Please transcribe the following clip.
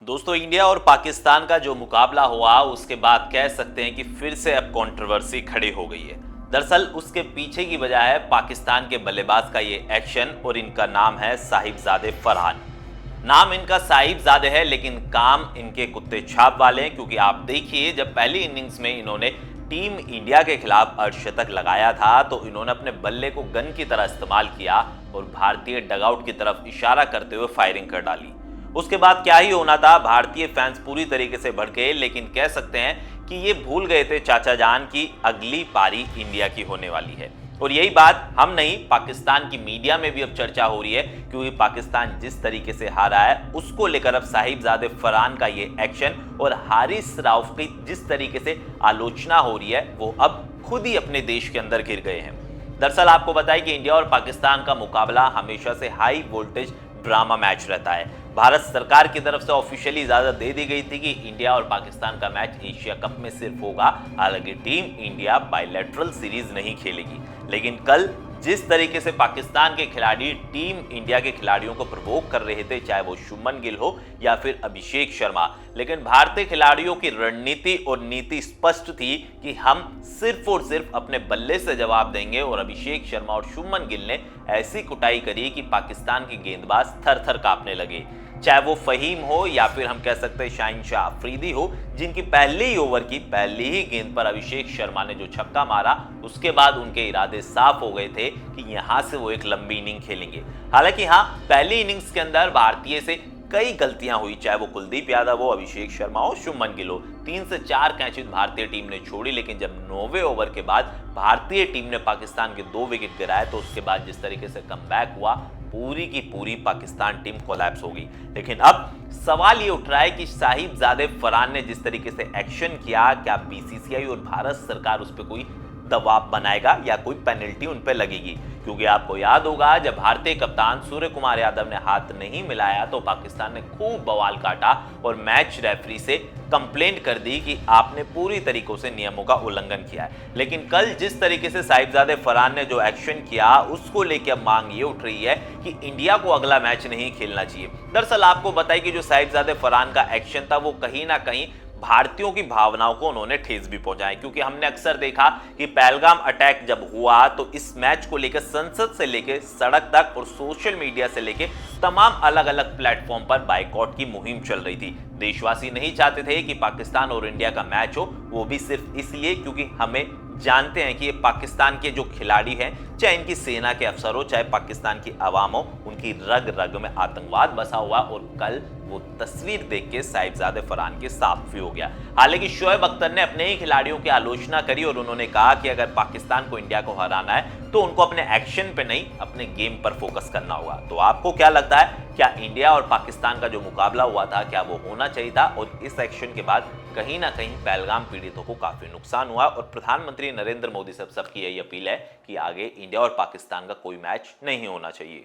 दोस्तों, इंडिया और पाकिस्तान का जो मुकाबला हुआ उसके बाद कह सकते हैं कि फिर से अब कंट्रोवर्सी खड़ी हो गई है। दरअसल उसके पीछे की वजह है पाकिस्तान के बल्लेबाज का ये एक्शन और इनका नाम है साहिबजादे फरहान। नाम इनका साहिबजादे है लेकिन काम इनके कुत्ते छाप वाले हैं, क्योंकि आप देखिए जब पहली इनिंग्स में इन्होंने टीम इंडिया के खिलाफ अर्धशतक लगाया था तो इन्होंने अपने बल्ले को गन की तरह इस्तेमाल किया और भारतीय डगआउट की तरफ इशारा करते हुए फायरिंग कर डाली। उसके बाद क्या ही होना था, भारतीय फैंस पूरी तरीके से भड़के, लेकिन कह सकते हैं कि ये भूल गए थे चाचा जान की अगली पारी इंडिया की होने वाली है। और यही बात हम नहीं, पाकिस्तान की मीडिया में भी अब चर्चा हो रही है, क्योंकि पाकिस्तान जिस तरीके से हारा है उसको लेकर अब साहिबजादे फरहान का ये एक्शन और हारिस राउफ की जिस तरीके से आलोचना हो रही है वो अब खुद ही अपने देश के अंदर घिर गए हैं। दरअसल आपको बताएं कि इंडिया और पाकिस्तान का मुकाबला हमेशा से हाई वोल्टेज ड्रामा मैच रहता है। भारत सरकार की तरफ से ऑफिशियली इजाजत दे दी गई थी कि इंडिया और पाकिस्तान का मैच एशिया कप में सिर्फ होगा, हालांकि टीम इंडिया बायलैटरल सीरीज नहीं खेलेगी। लेकिन कल जिस तरीके से पाकिस्तान के खिलाड़ी टीम इंडिया के खिलाड़ियों को प्रवोक कर रहे थे, चाहे वो शुभमन गिल हो या फिर अभिषेक शर्मा, लेकिन भारतीय खिलाड़ियों की रणनीति और नीति स्पष्ट थी कि हम सिर्फ और सिर्फ अपने बल्ले से जवाब देंगे। और अभिषेक शर्मा और शुभमन गिल ने ऐसी कुटाई करी कि पाकिस्तान के गेंदबाज थर थर कांपने लगे, चाहे वो फहीम हो या फिर हम कह सकते हैं शाहीन शाह अफरीदी हो, जिनकी पहले ही ओवर की पहली ही गेंद पर अभिषेक शर्मा ने जो छक्का मारा उसके बाद उनके इरादे साफ हो गए थे कि यहां से वो एक लंबी इनिंग खेलेंगे। हालांकि हाँ, पहली इनिंग्स के अंदर भारतीय से कई गलतियां हुई, चाहे वो कुलदीप यादव हो, अभिषेक शर्मा हो, शुभमन गिल हो। 3 से 4 कैचेज भारतीय टीम ने छोड़ी, लेकिन जब 9वें ओवर के बाद भारतीय टीम ने पाकिस्तान के 2 विकेट गिराए तो उसके बाद जिस तरीके से कमबैक हुआ, पूरी की पूरी पाकिस्तान टीम कोलैप्स हो गई। लेकिन अब सवाल ये उठ रहा है कि साहिबजादे फरहान ने जिस तरीके से एक्शन किया, क्या बीसीसीआई और भारत सरकार उस पर कोई दबाव बनाएगा या कोई पेनल्टी उन पर लगेगी? क्योंकि आपको याद होगा जब भारतीय कप्तान सूर्य कुमार यादव ने हाथ नहीं मिलाया तो पाकिस्तान ने खूब बवाल काटा और मैच रेफरी से कंप्लेंट कर दी कि आपने पूरी तरीकों से नियमों का उल्लंघन किया है। लेकिन कल जिस तरीके से साहिबजादे फरहान ने जो एक्शन किया उसको लेकर अब मांग ये उठ रही है कि इंडिया को अगला मैच नहीं खेलना चाहिए। दरअसल आपको बताएं कि जो साहिबजादे फरहान का एक्शन था वो कहीं ना कहीं भारतीयों की भावनाओं को उन्होंने ठेस भी पहुंचाई, क्योंकि हमने अक्सर देखा कि पहलगाम अटैक जब हुआ तो इस मैच को लेकर संसद से लेकर सड़क तक और सोशल मीडिया से लेकर तमाम अलग अलग प्लेटफॉर्म पर बाइकॉट की मुहिम चल रही थी। देशवासी नहीं चाहते थे कि पाकिस्तान और इंडिया का मैच हो, वो भी सिर्फ इसलिए क्योंकि हमें जानते हैं कि ये पाकिस्तान के जो खिलाड़ी हैं, चाहे इनकी सेना के अफसर हो, चाहे पाकिस्तान की आवाम हो, उनकी रग रग में आतंकवाद बसा हुआ। और कल वो तस्वीर देख के साहिबजादे फरहान के साफ भी हो गया। हालांकि शोएब अख्तर ने अपने ही खिलाड़ियों की आलोचना करी और उन्होंने कहा कि अगर पाकिस्तान को इंडिया को हराना है तो उनको अपने एक्शन पे नहीं, अपने गेम पर फोकस करना होगा। तो आपको क्या लगता है, क्या इंडिया और पाकिस्तान का जो मुकाबला हुआ था क्या वो होना चाहिए था? और इस एक्शन के बाद कहीं ना कहीं पहलगाम पीड़ितों को काफी नुकसान हुआ और प्रधानमंत्री नरेंद्र मोदी से सबकी यही अपील है कि आगे इंडिया और पाकिस्तान का कोई मैच नहीं होना चाहिए।